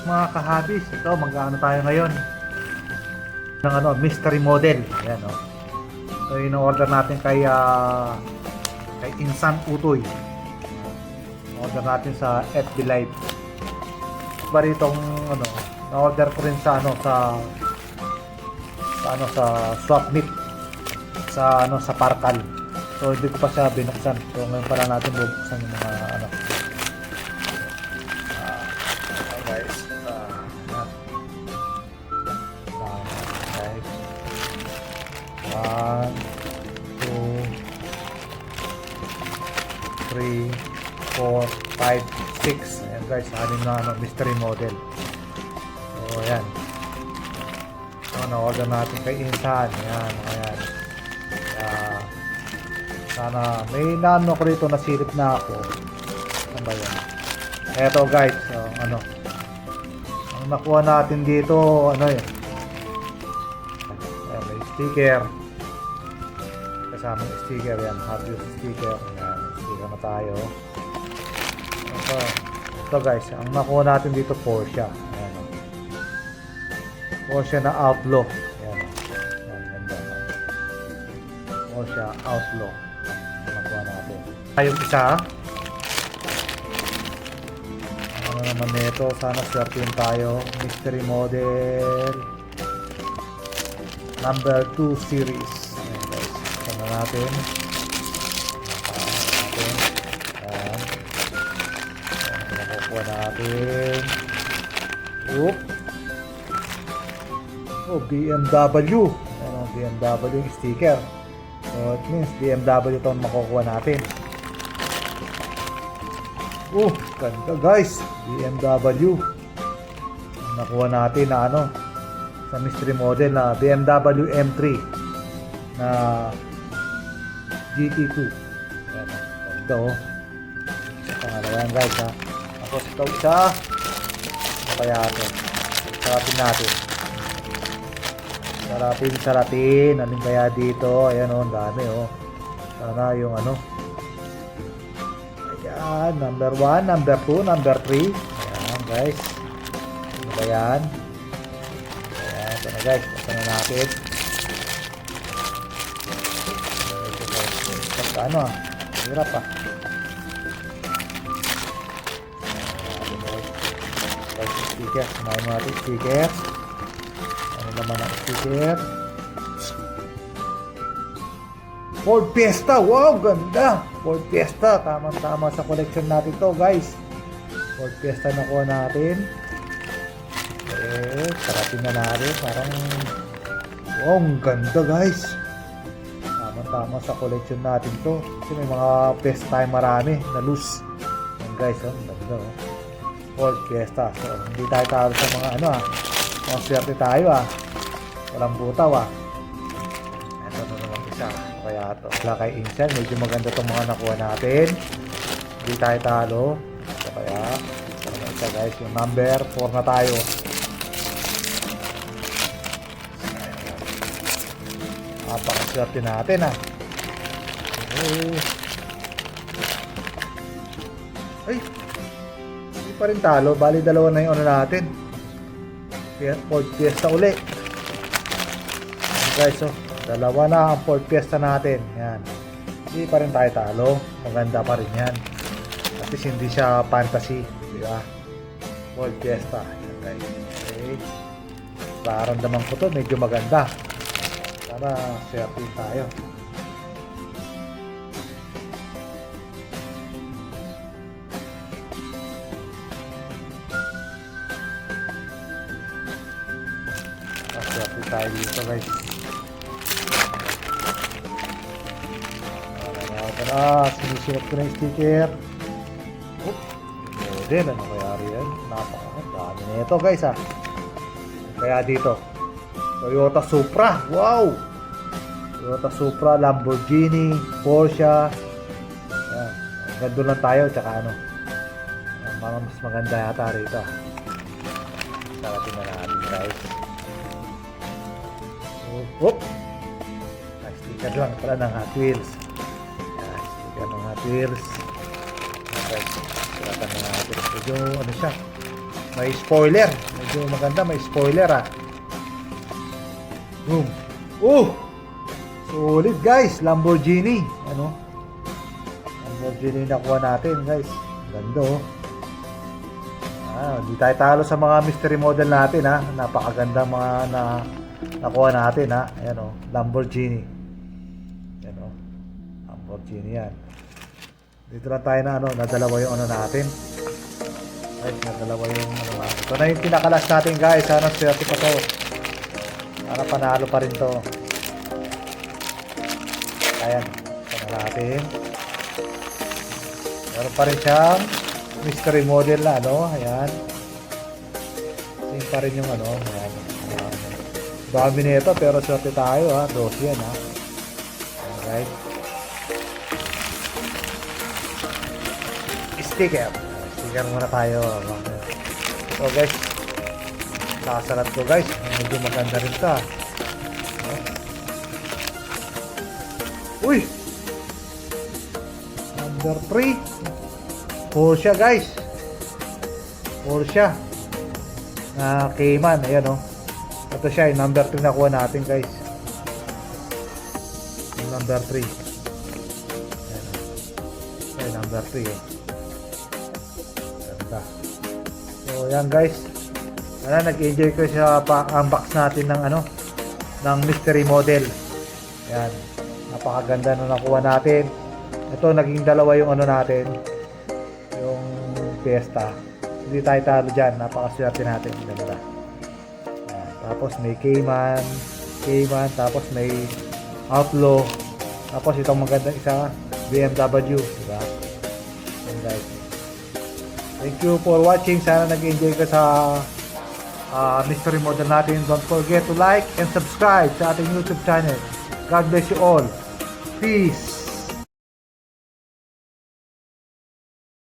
mga kahabis, ito mag-ano tayo ngayon ng mystery model. Ayan So in-order natin kay Insan Utoy. Order natin sa FB Live. Bari itong na-order ko rin sa sa Swapmeet sa Parkal. So hindi ko pa siya binuksan. So ngayon pala natin bubuksan yung mga guys. Guys. 1, 2, 3, 4, 5, 6. Ayan guys, anim na mystery model. So ayan. So na-order natin kay Insan. Ayan. Sana may nano ko rito, nasilip na ako. Ano ba yan? Eto guys, so, ang nakuha natin dito, ayan, may sticker. Kasamang sticker yan, happy sticker. Ayan, sticker na tayo. Ito guys, ang nakuha natin dito, Porsche. Ayan, Porsche na Outlaw. Ayan, ganda. Porsche Outlaw. Nakuha natin. Yung isa. Ano naman nito? Sana swertihin tayo. Mystery model number 2 series. Ayan guys. Sana natin. Ayan. Nakukuha natin. Oop. BMW. Ayan, BMW yung sticker. So it means BMW itong makukuha natin. Ganda guys, BMW. Nakuha natin na sa mystery model na BMW M3 na GT2. Ganda pangalawan guys ha. Tapos ito isa. Kaya ito sarapin natin. Sarapin. Anong kaya dito? Ayan ang dami Sana yung Ayan, number 1, number 2, number 3. Ayan guys. Ano ba yan? Ayan, ito na guys. Ito na natin. Ito hirap guys, sticker. Samahin mo natin sticker. Ano naman ang sticker? Ford Fiesta. Wow, ganda. Ford Fiesta. Tama-tama sa collection natin to guys. Ford Fiesta nakuha natin. Sarapin na natin. Parang wow, ganda guys. Tama-tama sa collection natin to. Kasi may mga Fiesta tayo marami na loose. Yan guys, ganda Ford Fiesta. So, hindi tayo talo sa mga mga swerte tayo walang butaw Ito na naman isa. Kaya ito. Wala kay Insan. Medyo maganda itong mga nakuha natin. Hindi tayo talo. So, kaya ito naman isa guys. Yung number 4 na tayo. Napakaswerte natin Ay! Hindi pa rin talo. Bali dalawa na yung natin. Ford Fiesta uli. Guys, dalawa na ang Ford Fiesta natin. Yan. Hindi pa rin tayo talo. Maganda pa rin yan. At least hindi siya fantasy. Diba? Ford Fiesta. Yan guys. Okay. Paramdaman ko to. Medyo maganda. Sana swerte tayo. Swerte tayo dito guys. Sinusunod ko na yung sticker. Ano kaya rin? Napakadami na ito guys Kaya dito Toyota Supra. Wow! Toyota Supra, Lamborghini, Porsche. Ayan. Gando lang tayo. Tsaka mas maganda yata rito. Sarapin na natin guys. Sticker lang pala ng Hot Wheels. Sticker ng Hot Wheels. Sarapin na natin. Medyo siya. May spoiler. Medyo maganda, may spoiler ah. Boom. Solid guys, Lamborghini. Ano? Lamborghini nakuha natin guys. Ganda oh. Hindi tayo talo sa mga mystery model natin ha. Napakaganda mga nakuha natin ha. Ayan oh, Lamborghini. Ayan oh. Lamborghini yan. Dito lang tayo na nadalawa yung natin. Guys, nadalawa yung natin. Ito na yung pinakalas natin guys. Sana swerte pa to. Para panalo pa rin to. Ayan. Ito na natin. Meron pa rin siyang mystery model na ayan. Same pa rin yung ayan. Dami nito pero swerte tayo ha. 12 yan ha. Alright. Sticker muna tayo. So guys, nakasalat ko guys, medyo maganda rin ito uy, number 3 Porsche guys, Porsche na Cayman. Ayan ito siya yung number 3 nakuha natin guys, yung number 3. Ayan number 3 So yan guys, nag-enjoy ko sa unbox natin ng ng mystery model. Yan, napakaganda na nakuha natin. Ito naging dalawa yung natin, yung Fiesta. Hindi tayo talo dyan, napakaswerte natin. Ganda. Yan. Tapos may Cayman, tapos may Outlaw, tapos itong magandang isa BMW, diba? Yan guys, thank you for watching. Sana nag-enjoy ka sa mystery model natin. Don't forget to like and subscribe sa ating YouTube channel. God bless you all. Peace.